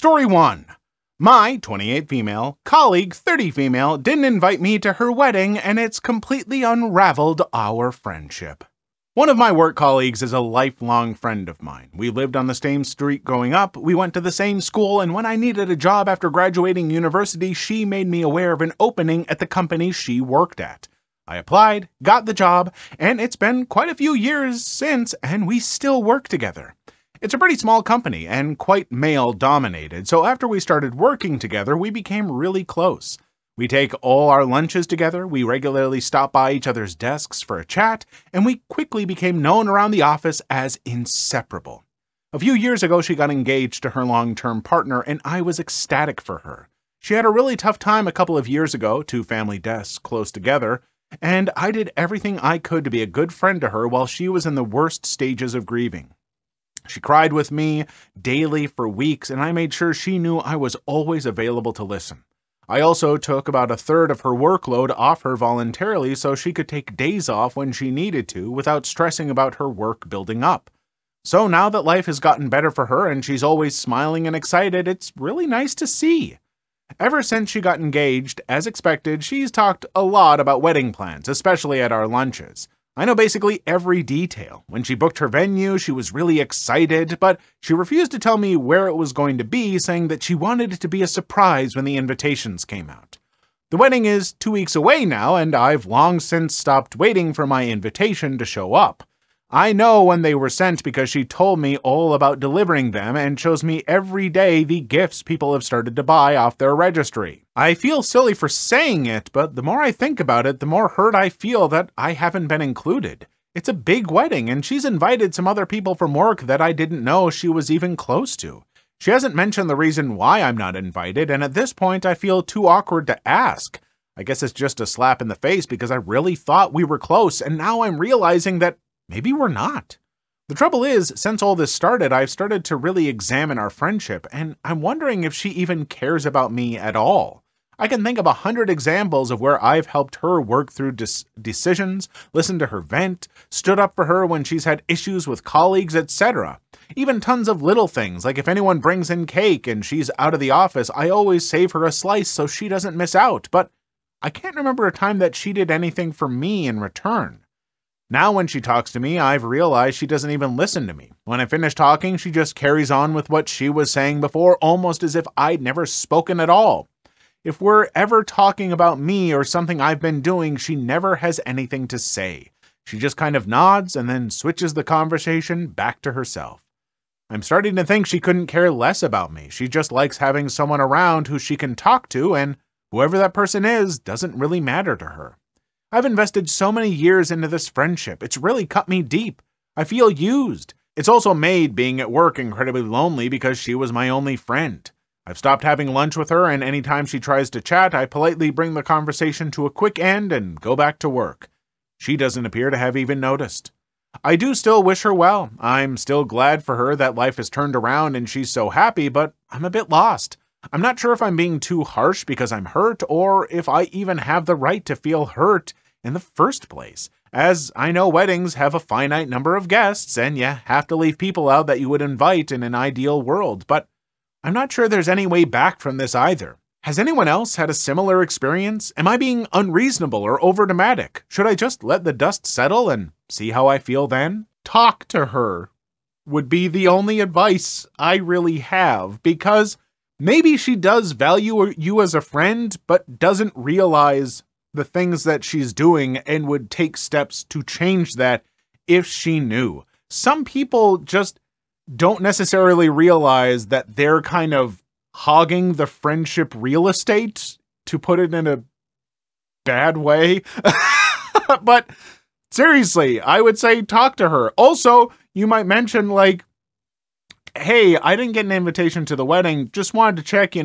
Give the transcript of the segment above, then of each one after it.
Story 1. My 28 female colleague, 30 female, didn't invite me to her wedding, and it's completely unraveled our friendship. One of my work colleagues is a lifelong friend of mine. We lived on the same street growing up, we went to the same school, and when I needed a job after graduating university, she made me aware of an opening at the company she worked at. I applied, got the job, and it's been quite a few years since, and we still work together. It's a pretty small company and quite male-dominated, so after we started working together, we became really close. We take all our lunches together, we regularly stop by each other's desks for a chat, and we quickly became known around the office as inseparable. A few years ago, she got engaged to her long-term partner, and I was ecstatic for her. She had a really tough time a couple of years ago, 2 family deaths close together, and I did everything I could to be a good friend to her while she was in the worst stages of grieving. She cried with me daily for weeks, and I made sure she knew I was always available to listen. I also took about 1/3 of her workload off her voluntarily so she could take days off when she needed to without stressing about her work building up. So now that life has gotten better for her and she's always smiling and excited, it's really nice to see. Ever since she got engaged, as expected, she's talked a lot about wedding plans, especially at our lunches. I know basically every detail. When she booked her venue, she was really excited, but she refused to tell me where it was going to be, saying that she wanted it to be a surprise when the invitations came out. The wedding is 2 weeks away now, and I've long since stopped waiting for my invitation to show up. I know when they were sent because she told me all about delivering them and shows me every day the gifts people have started to buy off their registry. I feel silly for saying it, but the more I think about it, the more hurt I feel that I haven't been included. It's a big wedding, and she's invited some other people from work that I didn't know she was even close to. She hasn't mentioned the reason why I'm not invited, and at this point I feel too awkward to ask. I guess it's just a slap in the face because I really thought we were close, and now I'm realizing that maybe we're not. The trouble is, since all this started, I've started to really examine our friendship, and I'm wondering if she even cares about me at all. I can think of 100 examples of where I've helped her work through decisions, listened to her vent, stood up for her when she's had issues with colleagues, etc. Even tons of little things, like if anyone brings in cake and she's out of the office, I always save her a slice so she doesn't miss out, but I can't remember a time that she did anything for me in return. Now when she talks to me, I've realized she doesn't even listen to me. When I finish talking, she just carries on with what she was saying before, almost as if I'd never spoken at all. If we're ever talking about me or something I've been doing, she never has anything to say. She just kind of nods and then switches the conversation back to herself. I'm starting to think she couldn't care less about me. She just likes having someone around who she can talk to, and whoever that person is doesn't really matter to her. I've invested so many years into this friendship. It's really cut me deep. I feel used. It's also made being at work incredibly lonely because she was my only friend. I've stopped having lunch with her, and anytime she tries to chat, I politely bring the conversation to a quick end and go back to work. She doesn't appear to have even noticed. I do still wish her well. I'm still glad for her that life has turned around and she's so happy, but I'm a bit lost. I'm not sure if I'm being too harsh because I'm hurt, or if I even have the right to feel hurt in the first place, as I know weddings have a finite number of guests, and you have to leave people out that you would invite in an ideal world, but I'm not sure there's any way back from this either. Has anyone else had a similar experience? Am I being unreasonable or overdramatic? Should I just let the dust settle and see how I feel then? Talk to her would be the only advice I really have, because maybe she does value you as a friend, but doesn't realize the things that she's doing and would take steps to change that if she knew. Some people just don't necessarily realize that they're kind of hogging the friendship real estate, to put it in a bad way. But seriously, I would say talk to her. Also, you might mention like, hey, I didn't get an invitation to the wedding. Just wanted to check,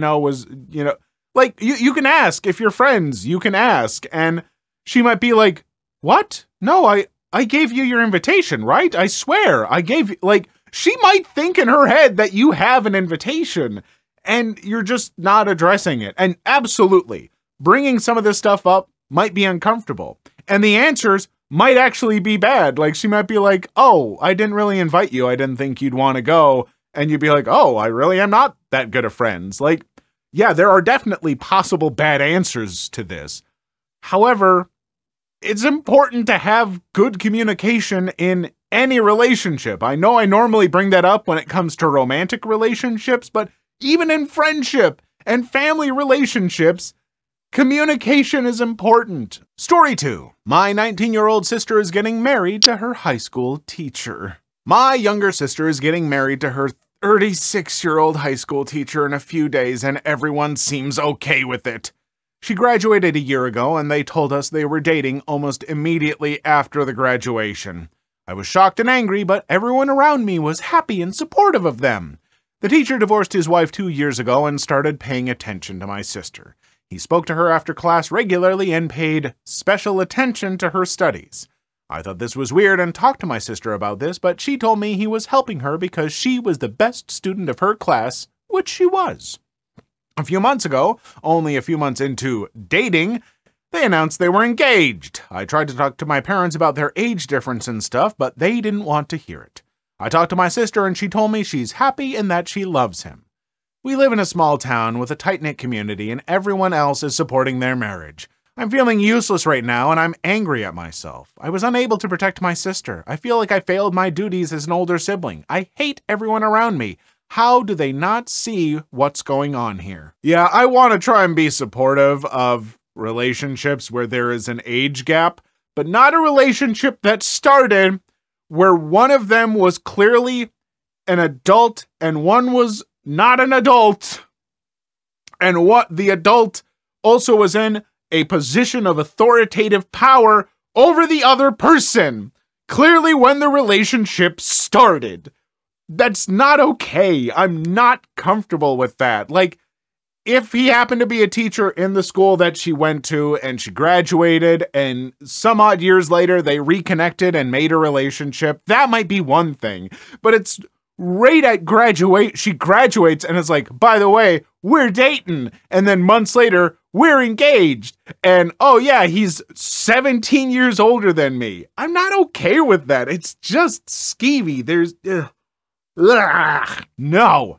like, you can ask. If you're friends, you can ask. And she might be like, what? No, I gave you your invitation, right? I swear, I gave you, like, she might think in her head that you have an invitation and you're just not addressing it. And absolutely, bringing some of this stuff up might be uncomfortable. And the answers might actually be bad. Like, she might be like, oh, I didn't really invite you. I didn't think you'd want to go. And you'd be like, oh, I really am not that good of friends. Like, yeah, there are definitely possible bad answers to this. However, it's important to have good communication in any relationship. I know I normally bring that up when it comes to romantic relationships, but even in friendship and family relationships, communication is important. Story 2. My 19-year-old sister is getting married to her high school teacher. My younger sister is getting married to her 36-year-old high school teacher in a few days, and everyone seems okay with it. She graduated a year ago, and they told us they were dating almost immediately after the graduation. I was shocked and angry, but everyone around me was happy and supportive of them. The teacher divorced his wife 2 years ago and started paying attention to my sister. He spoke to her after class regularly and paid special attention to her studies. I thought this was weird and talked to my sister about this, but she told me he was helping her because she was the best student of her class, which she was. A few months ago, only a few months into dating, they announced they were engaged. I tried to talk to my parents about their age difference and stuff, but they didn't want to hear it. I talked to my sister and she told me she's happy and that she loves him. We live in a small town with a tight-knit community and everyone else is supporting their marriage. I'm feeling useless right now and I'm angry at myself. I was unable to protect my sister. I feel like I failed my duties as an older sibling. I hate everyone around me. How do they not see what's going on here? Yeah, I want to try and be supportive of relationships where there is an age gap, but not a relationship that started where one of them was clearly an adult and one was not an adult, and what the adult also was in a position of authoritative power over the other person, clearly when the relationship started. That's not okay. I'm not comfortable with that. Like, if he happened to be a teacher in the school that she went to and she graduated and some odd years later they reconnected and made a relationship, that might be one thing. But it's right at she graduates and it's like, by the way, we're dating. And then months later, we're engaged. And oh yeah, he's 17 years older than me. I'm not okay with that. It's just skeevy. There's... No.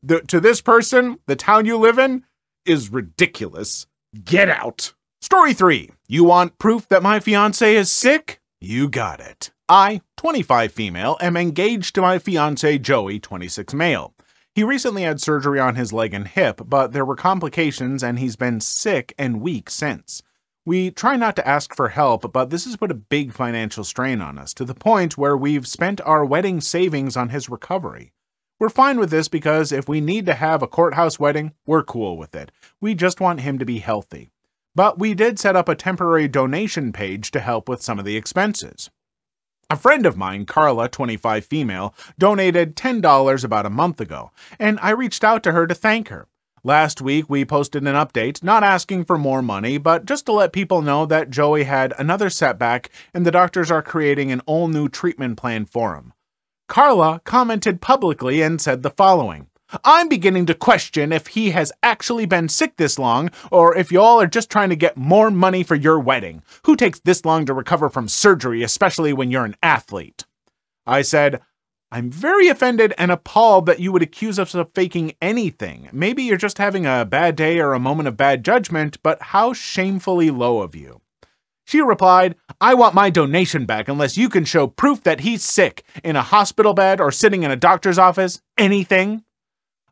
To this person, the town you live in is ridiculous. Get out. Story 3. You want proof that my fiance is sick? You got it. I, 25 female, am engaged to my fiance Joey, 26 male. He recently had surgery on his leg and hip, but there were complications and he's been sick and weak since. We try not to ask for help, but this has put a big financial strain on us, to the point where we've spent our wedding savings on his recovery. We're fine with this because if we need to have a courthouse wedding, we're cool with it. We just want him to be healthy. But we did set up a temporary donation page to help with some of the expenses. A friend of mine, Carla, 25 female, donated $10 about a month ago, and I reached out to her to thank her. Last week, we posted an update, not asking for more money, but just to let people know that Joey had another setback and the doctors are creating an all-new treatment plan for him. Carla commented publicly and said the following: I'm beginning to question if he has actually been sick this long, or if y'all are just trying to get more money for your wedding. Who takes this long to recover from surgery, especially when you're an athlete? I said, I'm very offended and appalled that you would accuse us of faking anything. Maybe you're just having a bad day or a moment of bad judgment, but how shamefully low of you. She replied, I want my donation back unless you can show proof that he's sick, in a hospital bed or sitting in a doctor's office, anything.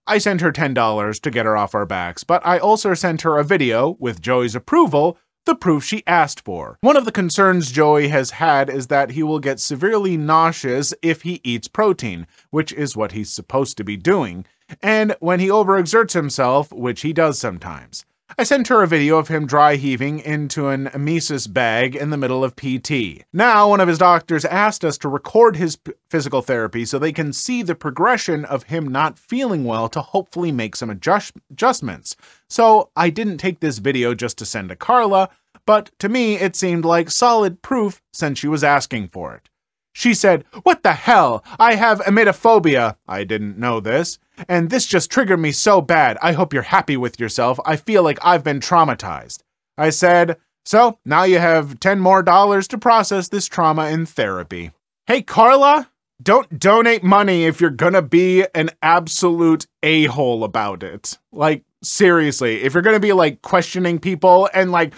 I sent her $10 to get her off our backs, but I also sent her a video, with Joey's approval, the proof she asked for. One of the concerns Joey has had is that he will get severely nauseous if he eats protein, which is what he's supposed to be doing, and when he overexerts himself, which he does sometimes. I sent her a video of him dry heaving into an emesis bag in the middle of PT. Now, one of his doctors asked us to record his physical therapy so they can see the progression of him not feeling well to hopefully make some adjustments. So I didn't take this video just to send to Carla, but to me it seemed like solid proof since she was asking for it. She said, what the hell? I have emetophobia. I didn't know this. And this just triggered me so bad. I hope you're happy with yourself. I feel like I've been traumatized. I said, so now you have $10 more to process this trauma in therapy. Hey, Carla, don't donate money if you're gonna be an absolute a-hole about it. Like, seriously, if you're gonna be, like, questioning people and, like,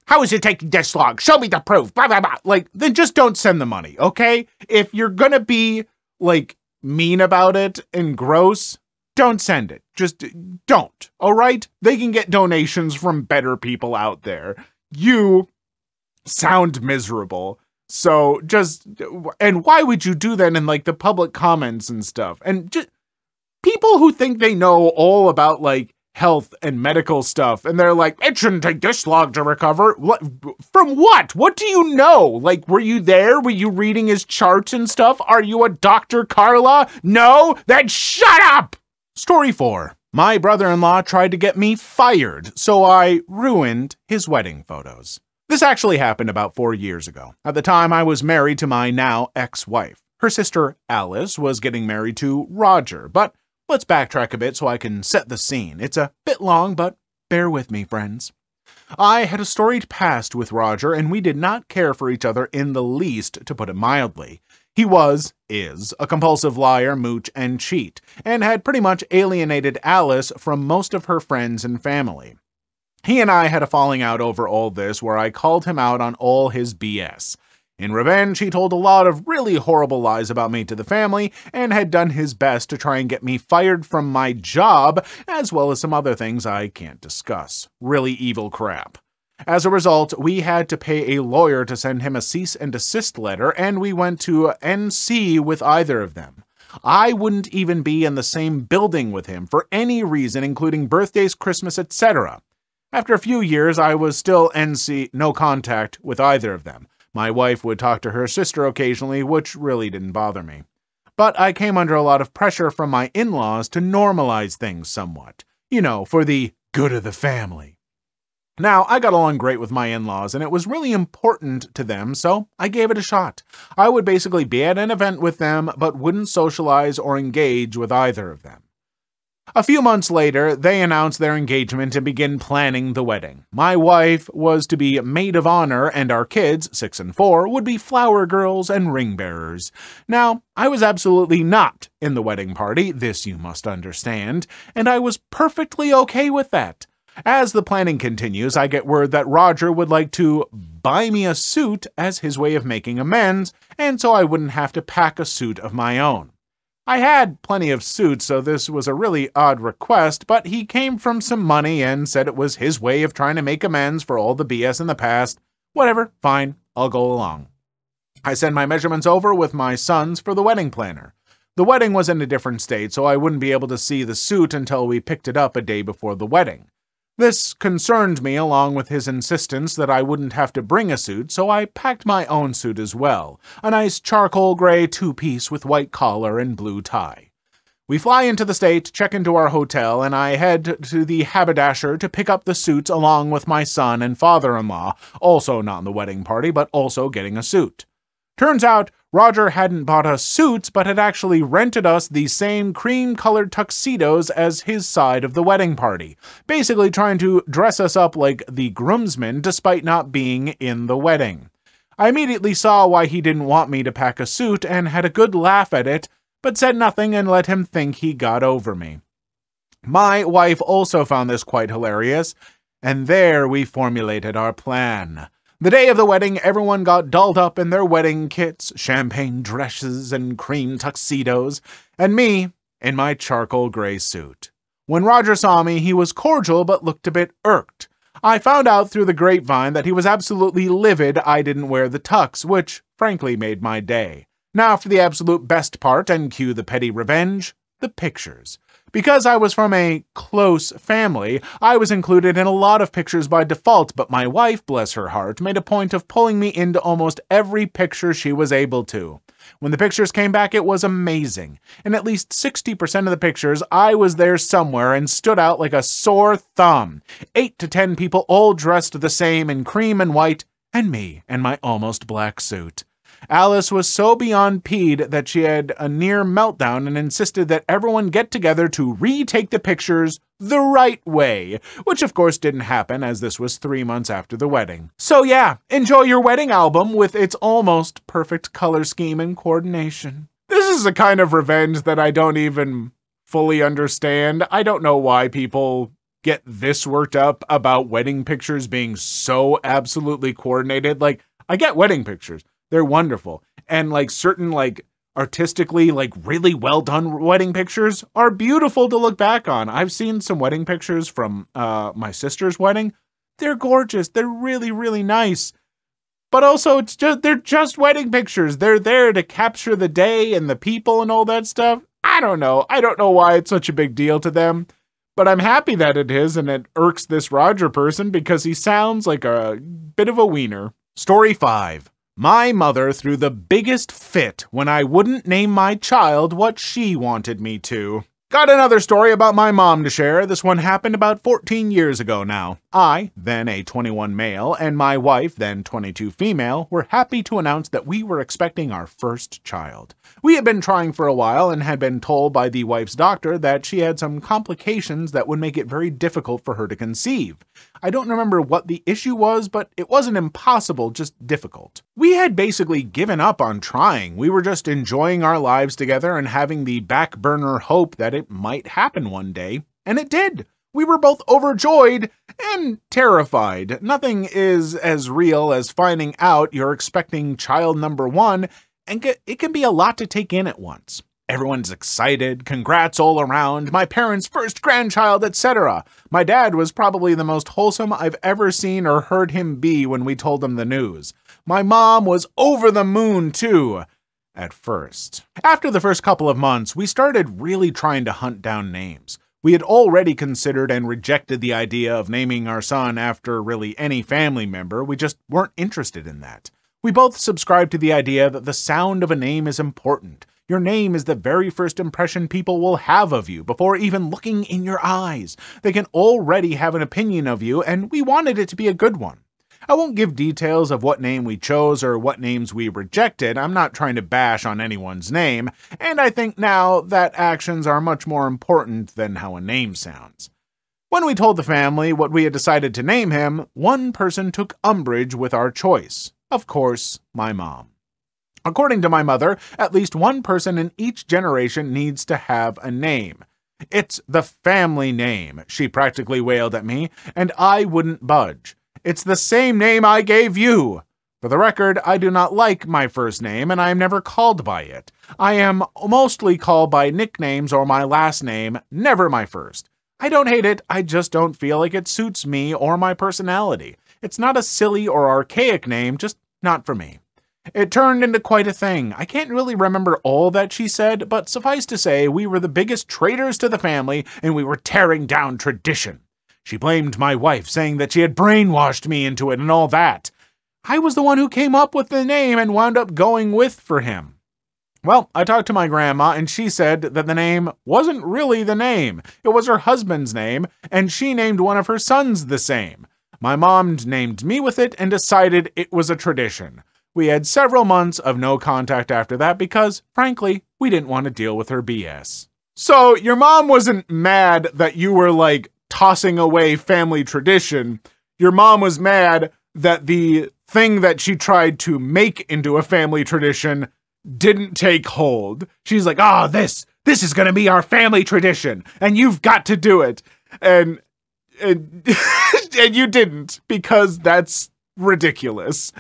how is it taking this long? Show me the proof, blah, blah, blah. Like, then just don't send the money, okay? If you're gonna be, like, mean about it and gross, don't send it. Just don't, all right? They can get donations from better people out there. You sound miserable. So just, and why would you do that in, like, the public comments and stuff? And just people who think they know all about, like, health and medical stuff, and they're like, it shouldn't take this long to recover. What, from what? What do you know? Like, were you there? Were you reading his charts and stuff? Are you a Dr. Carla? No? Then shut up! Story 4. My brother-in-law tried to get me fired, so I ruined his wedding photos. This actually happened about 4 years ago. At the time, I was married to my now ex-wife. Her sister, Alice, was getting married to Roger, but let's backtrack a bit so I can set the scene. It's a bit long, but bear with me, friends. I had a storied past with Roger, and we did not care for each other in the least, to put it mildly. He is, a compulsive liar, mooch, and cheat, and had pretty much alienated Alice from most of her friends and family. He and I had a falling out over all this where I called him out on all his BS. In revenge, he told a lot of really horrible lies about me to the family and had done his best to try and get me fired from my job, as well as some other things I can't discuss. Really evil crap. As a result, we had to pay a lawyer to send him a cease and desist letter, and we went to NC with either of them. I wouldn't even be in the same building with him for any reason, including birthdays, Christmas, etc. After a few years, I was still NC, no contact with either of them. My wife would talk to her sister occasionally, which really didn't bother me. But I came under a lot of pressure from my in-laws to normalize things somewhat. You know, for the good of the family. Now, I got along great with my in-laws, and it was really important to them, so I gave it a shot. I would basically be at an event with them, but wouldn't socialize or engage with either of them. A few months later, they announced their engagement and began planning the wedding. My wife was to be maid of honor, and our kids, 6 and 4, would be flower girls and ring bearers. Now, I was absolutely not in the wedding party, this you must understand, and I was perfectly okay with that. As the planning continues, I get word that Roger would like to buy me a suit as his way of making amends, and so I wouldn't have to pack a suit of my own. I had plenty of suits, so this was a really odd request, but he came from some money and said it was his way of trying to make amends for all the BS in the past. Whatever, fine, I'll go along. I send my measurements over with my sons for the wedding planner. The wedding was in a different state, so I wouldn't be able to see the suit until we picked it up a day before the wedding. This concerned me, along with his insistence that I wouldn't have to bring a suit, so I packed my own suit as well, a nice charcoal gray two-piece with white collar and blue tie. We fly into the state, check into our hotel, and I head to the haberdasher to pick up the suits along with my son and father-in-law, also not in the wedding party, but also getting a suit. Turns out, Roger hadn't bought us suits, but had actually rented us the same cream-colored tuxedos as his side of the wedding party, basically trying to dress us up like the groomsmen despite not being in the wedding. I immediately saw why he didn't want me to pack a suit and had a good laugh at it, but said nothing and let him think he got over me. My wife also found this quite hilarious, and there we formulated our plan. The day of the wedding, everyone got dolled up in their wedding kits, champagne dresses, and cream tuxedos, and me in my charcoal gray suit. When Roger saw me, he was cordial but looked a bit irked. I found out through the grapevine that he was absolutely livid I didn't wear the tux, which frankly made my day. Now for the absolute best part, and cue the petty revenge, the pictures. Because I was from a close family, I was included in a lot of pictures by default, but my wife, bless her heart, made a point of pulling me into almost every picture she was able to. When the pictures came back, it was amazing. In at least 60% of the pictures, I was there somewhere and stood out like a sore thumb. 8 to 10 people all dressed the same in cream and white, and me in my almost black suit. Alice was so beyond peed that she had a near meltdown and insisted that everyone get together to retake the pictures the right way, which of course didn't happen as this was 3 months after the wedding. So yeah, enjoy your wedding album with its almost perfect color scheme and coordination. This is a kind of revenge that I don't even fully understand. I don't know why people get this worked up about wedding pictures being so absolutely coordinated. Like, I get wedding pictures. They're wonderful. And like certain like artistically like really well done wedding pictures are beautiful to look back on. I've seen some wedding pictures from my sister's wedding. They're gorgeous. They're really, really nice. But also they're just wedding pictures. They're there to capture the day and the people and all that stuff. I don't know. I don't know why it's such a big deal to them. But I'm happy that it is, and it irks this Roger person because he sounds like a bit of a wiener. Story 5. My mother threw the biggest fit when I wouldn't name my child what she wanted me to. Got another story about my mom to share. This one happened about 14 years ago now. I, then a 21 male, and my wife, then 22 female, were happy to announce that we were expecting our first child. We had been trying for a while and had been told by the wife's doctor that she had some complications that would make it very difficult for her to conceive. I don't remember what the issue was, but it wasn't impossible, just difficult. We had basically given up on trying. We were just enjoying our lives together and having the back burner hope that it might happen one day. And it did. We were both overjoyed and terrified. Nothing is as real as finding out you're expecting child number 1, and it can be a lot to take in at once. Everyone's excited, congrats all around, my parents' first grandchild, etc. My dad was probably the most wholesome I've ever seen or heard him be when we told him the news. My mom was over the moon too, at first. After the first couple of months, we started really trying to hunt down names. We had already considered and rejected the idea of naming our son after really any family member. We just weren't interested in that. We both subscribed to the idea that the sound of a name is important. Your name is the very first impression people will have of you before even looking in your eyes. They can already have an opinion of you, and we wanted it to be a good one. I won't give details of what name we chose or what names we rejected. I'm not trying to bash on anyone's name, and I think now that actions are much more important than how a name sounds. When we told the family what we had decided to name him, one person took umbrage with our choice. Of course, my mom. According to my mother, at least one person in each generation needs to have a name. It's the family name, she practically wailed at me, and I wouldn't budge. It's the same name I gave you. For the record, I do not like my first name, and I am never called by it. I am mostly called by nicknames or my last name, never my first. I don't hate it, I just don't feel like it suits me or my personality. It's not a silly or archaic name, just not for me. It turned into quite a thing. I can't really remember all that she said, but suffice to say, we were the biggest traitors to the family, and we were tearing down tradition. She blamed my wife, saying that she had brainwashed me into it and all that. I was the one who came up with the name and wound up going with for him. Well, I talked to my grandma, and she said that the name wasn't really the name. It was her husband's name, and she named one of her sons the same. My mom named me with it and decided it was a tradition. We had several months of no contact after that because, frankly, we didn't want to deal with her BS. So, your mom wasn't mad that you were, like, tossing away family tradition. Your mom was mad that the thing that she tried to make into a family tradition didn't take hold. She's like, this is gonna be our family tradition, and you've got to do it. And you didn't, because that's ridiculous.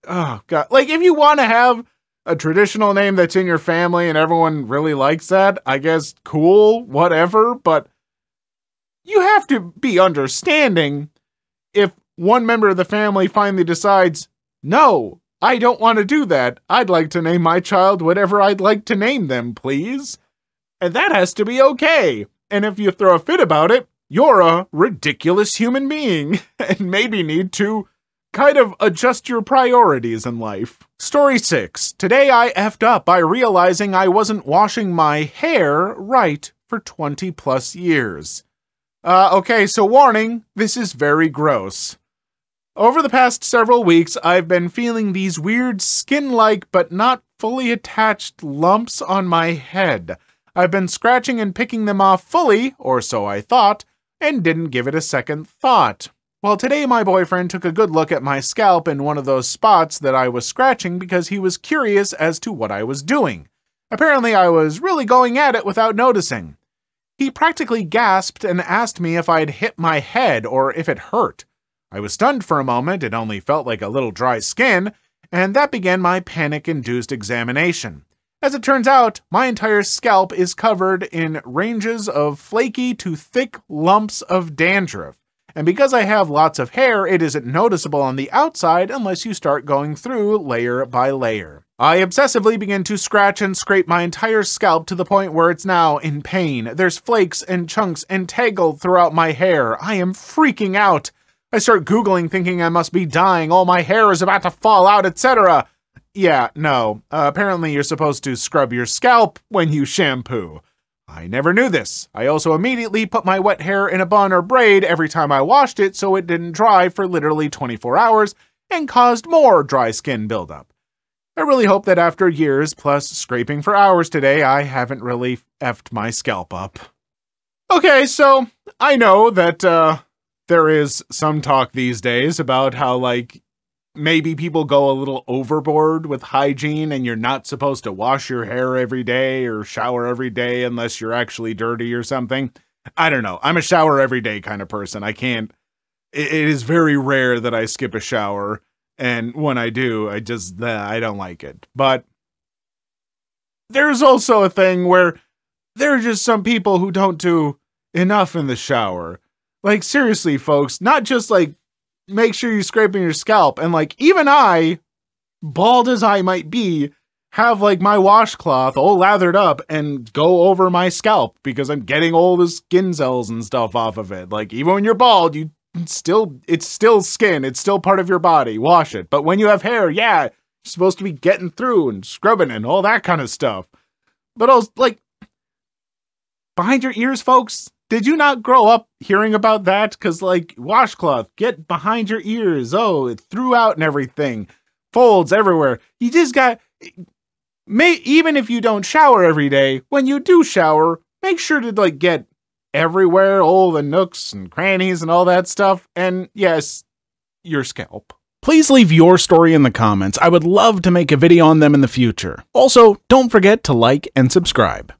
Oh God. Like, if you want to have a traditional name that's in your family and everyone really likes that, I guess cool, whatever, but you have to be understanding if one member of the family finally decides, no, I don't want to do that. I'd like to name my child whatever I'd like to name them, please. And that has to be okay. And if you throw a fit about it, you're a ridiculous human being and maybe need to kind of adjust your priorities in life. Story 6. Today I effed up by realizing I wasn't washing my hair right for 20 plus years. Okay, so warning, this is very gross. Over the past several weeks, I've been feeling these weird skin-like but not fully attached lumps on my head. I've been scratching and picking them off fully, or so I thought, and didn't give it a second thought. Well, today my boyfriend took a good look at my scalp in one of those spots that I was scratching because he was curious as to what I was doing. Apparently, I was really going at it without noticing. He practically gasped and asked me if I'd hit my head or if it hurt. I was stunned for a moment, it only felt like a little dry skin, and that began my panic-induced examination. As it turns out, my entire scalp is covered in ranges of flaky to thick lumps of dandruff. And because I have lots of hair, it isn't noticeable on the outside unless you start going through layer by layer. I obsessively begin to scratch and scrape my entire scalp to the point where it's now in pain. There's flakes and chunks entangled throughout my hair. I am freaking out. I start Googling thinking I must be dying, all my hair is about to fall out, etc. Yeah, no. Apparently you're supposed to scrub your scalp when you shampoo. I never knew this. I also immediately put my wet hair in a bun or braid every time I washed it so it didn't dry for literally 24 hours and caused more dry skin buildup. I really hope that after years plus scraping for hours today, I haven't really effed my scalp up. Okay, so I know that there is some talk these days about how, like, maybe people go a little overboard with hygiene and you're not supposed to wash your hair every day or shower every day unless you're actually dirty or something. I don't know. I'm a shower every day kind of person. I can't. It is very rare that I skip a shower. And when I do, I don't like it. But there's also a thing where there are just some people who don't do enough in the shower. Like, seriously, folks, not just like, make sure you're scraping your scalp. And like, even I, bald as I might be, have like my washcloth all lathered up and go over my scalp because I'm getting all the skin cells and stuff off of it. Like, even when you're bald, it's still skin. It's still part of your body. Wash it. But when you have hair, yeah, you're supposed to be getting through and scrubbing and all that kind of stuff. But also, like, behind your ears, folks, did you not grow up hearing about that? Because, like, washcloth, get behind your ears. Oh, it threw out and everything. Folds everywhere. You just got... even if you don't shower every day, when you do shower, make sure to, like, get everywhere, all the nooks and crannies and all that stuff. And, yes, your scalp. Please leave your story in the comments. I would love to make a video on them in the future. Also, don't forget to like and subscribe.